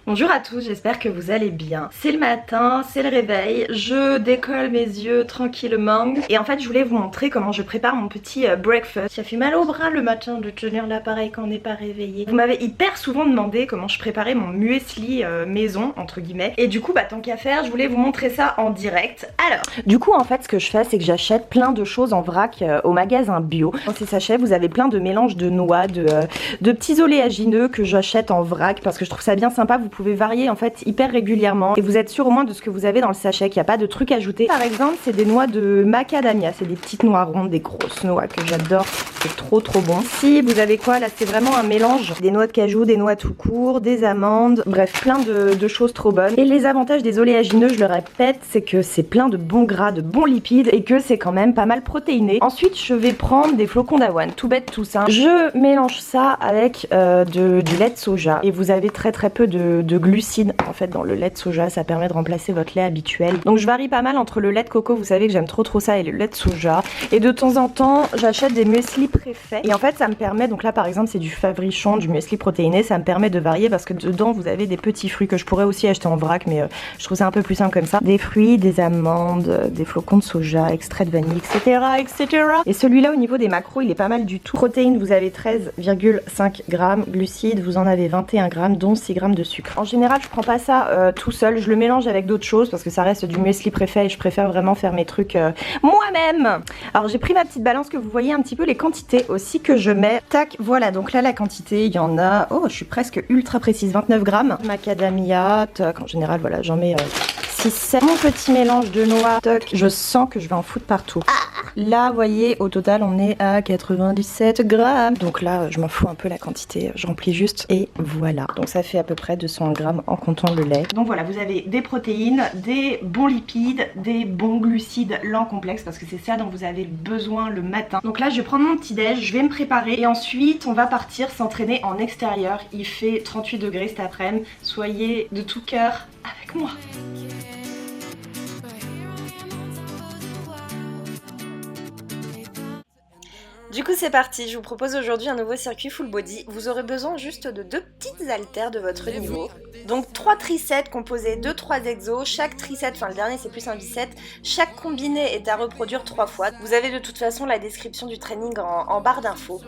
Bonjour à tous, j'espère que vous allez bien. C'est le matin, c'est le réveil, je décolle mes yeux tranquillement. Et en fait je voulais vous montrer comment je prépare mon petit breakfast. Ça fait mal au bras le matin de tenir l'appareil quand on n'est pas réveillé. Vous m'avez hyper souvent demandé comment je préparais mon muesli maison, entre guillemets. Et du coup tant qu'à faire, je voulais vous montrer ça en direct. Alors, du coup en fait ce que je fais c'est que j'achète plein de choses en vrac au magasin bio. Dans ces sachets vous avez plein de mélanges de noix, de petits oléagineux que j'achète en vrac parce que je trouve ça bien sympa. Vous pouvez varier en fait hyper régulièrement et vous êtes sûr au moins de ce que vous avez dans le sachet, qu'il n'y a pas de trucs ajoutés. Par exemple c'est des noix de macadamia, c'est des petites noix rondes, des grosses noix que j'adore, c'est trop bon. Si vous avez quoi là, c'est vraiment un mélange, des noix de cajou, des noix tout court, des amandes, bref plein de choses trop bonnes. Et les avantages des oléagineux, je le répète, c'est que c'est plein de bons gras, de bons lipides et que c'est quand même pas mal protéiné. Ensuite je vais prendre des flocons d'avoine, tout bête tout simple. Je mélange ça avec du lait de soja et vous avez très peu de glucides en fait dans le lait de soja, ça permet de remplacer votre lait habituel. Donc je varie pas mal entre le lait de coco, vous savez que j'aime trop ça, et le lait de soja. Et de temps en temps j'achète des muesli préfaits et en fait ça me permet, donc là par exemple c'est du Favrichon, du muesli protéiné, ça me permet de varier parce que dedans vous avez des petits fruits que je pourrais aussi acheter en vrac, mais je trouve ça un peu plus simple comme ça. Des fruits, des amandes, des flocons de soja, extrait de vanille, etc. Et celui-là au niveau des macros il est pas mal du tout. Protéines vous avez 13,5 grammes, glucides vous en avez 21 grammes dont 6 grammes de sucre. En général je prends pas ça tout seul, je le mélange avec d'autres choses parce que ça reste du muesli préfet et je préfère vraiment faire mes trucs moi-même. Alors j'ai pris ma petite balance que vous voyez un petit peu les quantités aussi que je mets. Tac, voilà, donc là la quantité, il y en a, oh je suis presque ultra précise, 29 grammes. Macadamia, tac, en général voilà j'en mets 6-7. Mon petit mélange de noix, toc, je sens que je vais en foutre partout. Là, vous voyez, au total, on est à 97 grammes. Donc là, je m'en fous un peu la quantité, je remplis juste et voilà. Donc ça fait à peu près 200 grammes en comptant le lait. Donc voilà, vous avez des protéines, des bons lipides, des bons glucides lents complexes parce que c'est ça dont vous avez besoin le matin. Donc là, je vais prendre mon petit déj, je vais me préparer et ensuite, on va partir s'entraîner en extérieur. Il fait 38 degrés cet après-midi. Soyez de tout cœur avec moi. Du coup c'est parti, je vous propose aujourd'hui un nouveau circuit full body. Vous aurez besoin juste de 2 petites haltères de votre niveau. Donc 3 trisets composés de 3 exos, chaque triset, enfin le dernier c'est plus un bicep, chaque combiné est à reproduire 3 fois. Vous avez de toute façon la description du training en barre d'infos.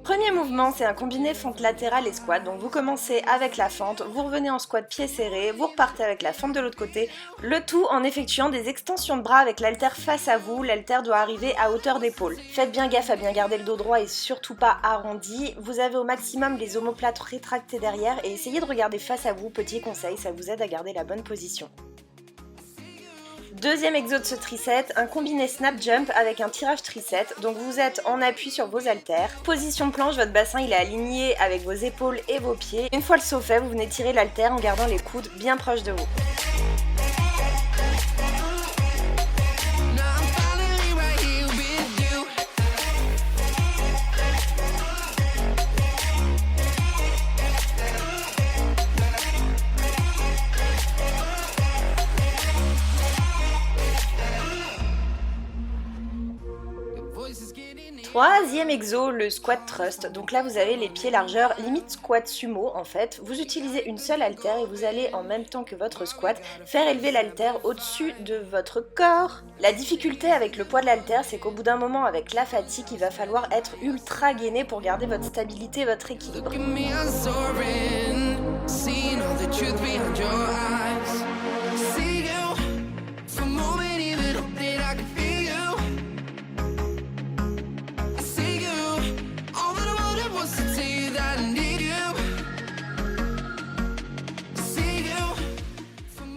Premier mouvement, c'est un combiné fente latérale et squat. Donc vous commencez avec la fente, vous revenez en squat pied serré, vous repartez avec la fente de l'autre côté, le tout en effectuant des extensions de bras avec l'haltère face à vous. L'haltère doit arriver à hauteur d'épaule. Faites bien gaffe à bien garder le dos droit et surtout pas arrondi. Vous avez au maximum les omoplates rétractées derrière et essayez de regarder face à vous. Petit conseil, ça vous aide à garder la bonne position. Deuxième exo de ce triset, un combiné snap jump avec un tirage triset. Donc vous êtes en appui sur vos haltères. Position planche, votre bassin il est aligné avec vos épaules et vos pieds. Une fois le saut fait, vous venez tirer l'haltère en gardant les coudes bien proches de vous. Troisième exo, le squat thrust. Donc là vous avez les pieds largeur limite squat sumo en fait. Vous utilisez une seule haltère et vous allez en même temps que votre squat faire élever l'haltère au-dessus de votre corps. La difficulté avec le poids de l'haltère, c'est qu'au bout d'un moment avec la fatigue, il va falloir être ultra gainé pour garder votre stabilité et votre équilibre.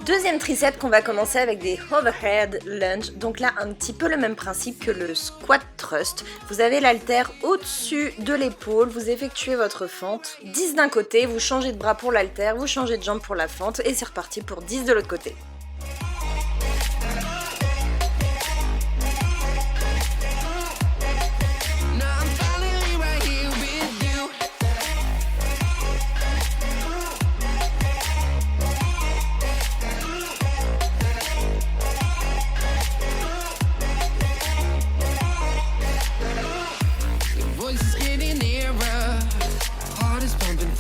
Deuxième triset qu'on va commencer avec des overhead lunge. Donc là un petit peu le même principe que le squat thrust. Vous avez l'haltère au-dessus de l'épaule, vous effectuez votre fente. 10 d'un côté, vous changez de bras pour l'haltère, vous changez de jambe pour la fente et c'est reparti pour 10 de l'autre côté.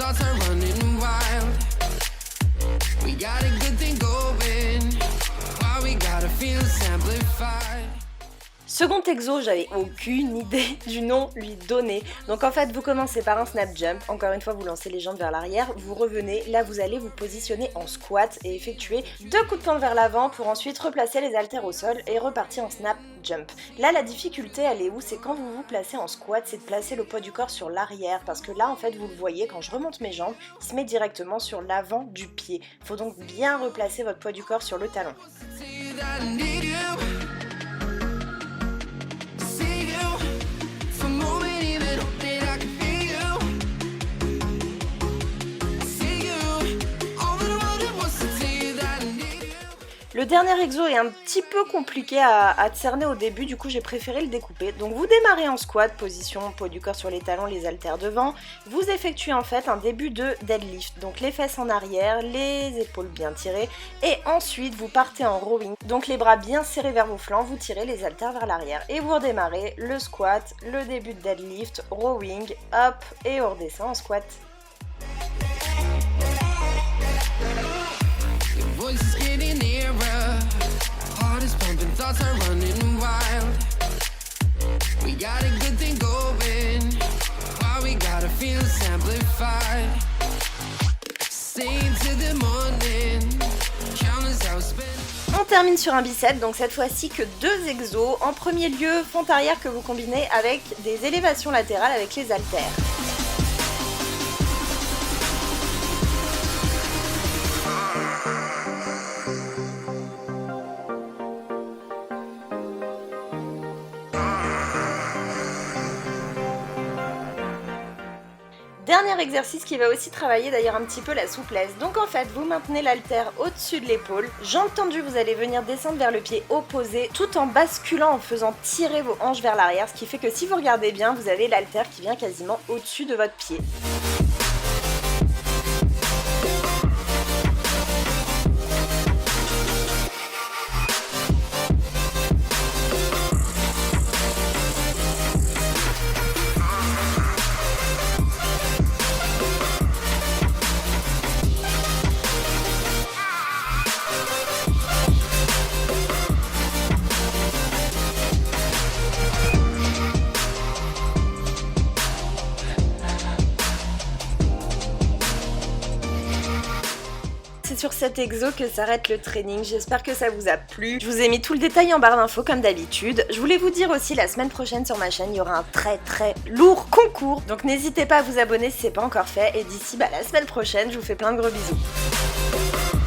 thoughts are running wild. Second exo, j'avais aucune idée du nom lui donner. Donc en fait, vous commencez par un snap jump. Encore une fois, vous lancez les jambes vers l'arrière, vous revenez. Là, vous allez vous positionner en squat et effectuer 2 coups de poing vers l'avant pour ensuite replacer les haltères au sol et repartir en snap jump. Là, la difficulté, elle est où? C'est quand vous vous placez en squat, c'est de placer le poids du corps sur l'arrière. Parce que là, en fait, vous le voyez, quand je remonte mes jambes, il se met directement sur l'avant du pied. Il faut donc bien replacer votre poids du corps sur le talon. Le dernier exo est un petit peu compliqué à cerner au début, du coup j'ai préféré le découper. Donc vous démarrez en squat, position poids du corps sur les talons, les haltères devant. Vous effectuez en fait un début de deadlift, donc les fesses en arrière, les épaules bien tirées. Et ensuite vous partez en rowing, donc les bras bien serrés vers vos flancs, vous tirez les haltères vers l'arrière. Et vous redémarrez le squat, le début de deadlift, rowing, hop, et on redescend en squat. Voices getting nearer, heart is pumping, thoughts are running wild. We got a good thing going, why we gotta feel amplified. Sing to the morning, count us out, spend. On termine sur un bicep, donc cette fois-ci que 2 exos. En premier lieu, fente arrière que vous combinez avec des élévations latérales avec les haltères. Dernier exercice qui va aussi travailler d'ailleurs un petit peu la souplesse. Donc en fait, vous maintenez l'haltère au-dessus de l'épaule. Jambes tendues, vous allez venir descendre vers le pied opposé tout en basculant, en faisant tirer vos hanches vers l'arrière. Ce qui fait que si vous regardez bien, vous avez l'haltère qui vient quasiment au-dessus de votre pied. C'est sur cet exo que s'arrête le training, j'espère que ça vous a plu. Je vous ai mis tout le détail en barre d'infos comme d'habitude. Je voulais vous dire aussi, la semaine prochaine sur ma chaîne, il y aura un très lourd concours. Donc n'hésitez pas à vous abonner si c'est pas encore fait. Et d'ici la semaine prochaine, je vous fais plein de gros bisous.